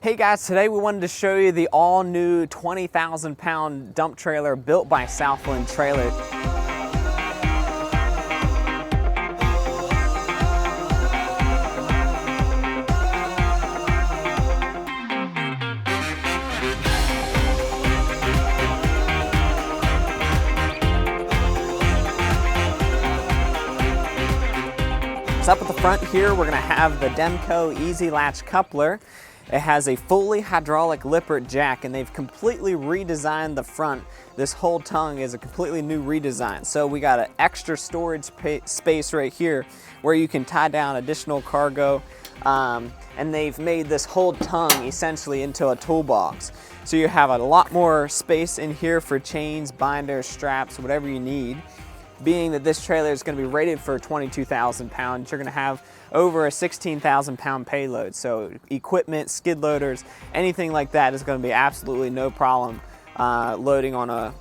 Hey guys, today we wanted to show you the all-new 20,000 pound dump trailer built by Southland Trailers. So up at the front here, we're going to have the Demco Easy Latch coupler. It has a fully hydraulic lippert jack, and they've completely redesigned the front. This whole tongue is a completely new redesign. So we got an extra storage space right here where you can tie down additional cargo. And they've made this whole tongue essentially into a toolbox. So you have a lot more space in here for chains, binders, straps, whatever you need. Being that this trailer is going to be rated for 22,000 pounds, you're going to have over a 16,000 pound payload. So equipment, skid loaders, anything like that is going to be absolutely no problem loading on a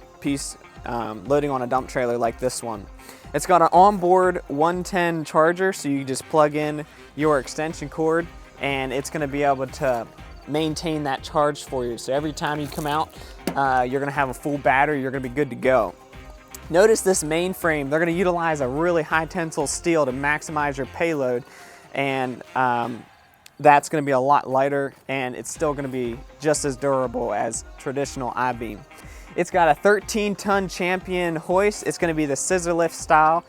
dump trailer like this one. It's got an onboard 110 charger, so you just plug in your extension cord and it's going to be able to maintain that charge for you. So every time you come out, you're going to have a full battery, you're going to be good to go. Notice this main frame, they're going to utilize a really high tensile steel to maximize your payload, and that's going to be a lot lighter, and it's still going to be just as durable as traditional I-beam. It's got a 13-ton Champion hoist. It's going to be the scissor lift style,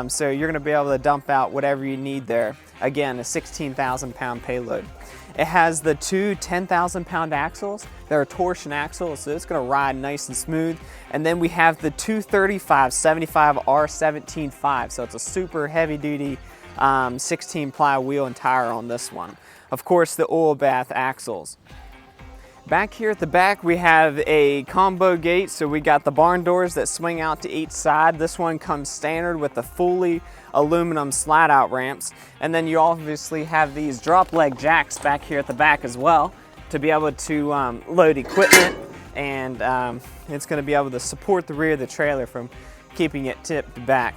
so you're going to be able to dump out whatever you need there. Again, a 16,000 pound payload. It has the two 10,000 pound axles. They're a torsion axles, so it's going to ride nice and smooth. And then we have the 235/75 R17.5, so it's a super heavy duty 16 ply wheel and tire on this one. Of course, the oil bath axles. Back here at the back, we have a combo gate, so we got the barn doors that swing out to each side. This one comes standard with the fully aluminum slide out ramps. And then you obviously have these drop leg jacks back here at the back as well to be able to load equipment, and it's going to be able to support the rear of the trailer from keeping it tipped back,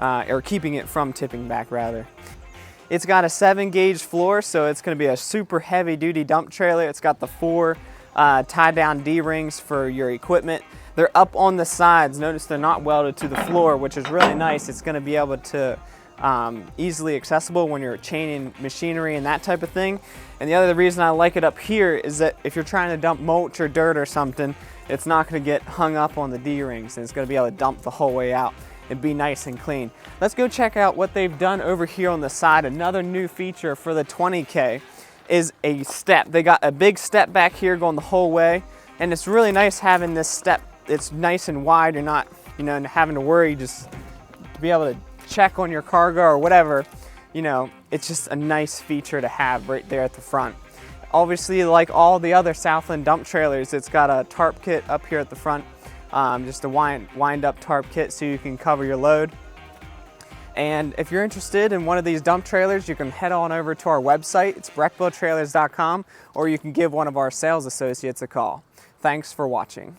or keeping it from tipping back rather. It's got a 7-gauge floor, so it's going to be a super heavy duty dump trailer. It's got the 4 tie down D-rings for your equipment. They're up on the sides. Notice they're not welded to the floor, which is really nice. It's going to be able to easily accessible when you're chaining machinery and that type of thing. And the other reason I like it up here is that if you're trying to dump mulch or dirt or something, it's not going to get hung up on the D-rings, and it's going to be able to dump the whole way out. It'd be nice and clean. Let's go check out what they've done over here on the side. Another new feature for the 20K is a step. They got a big step back here going the whole way, and it's really nice having this step. It's nice and wide. You're not, having to worry just to be able to check on your cargo or whatever. It's just a nice feature to have right there at the front. Obviously, like all the other Southland dump trailers, it's got a tarp kit up here at the front. Just a wind up tarp kit so you can cover your load. And if you're interested in one of these dump trailers, you can head on over to our website. It's brechbilltrailers.com, or you can give one of our sales associates a call. Thanks for watching.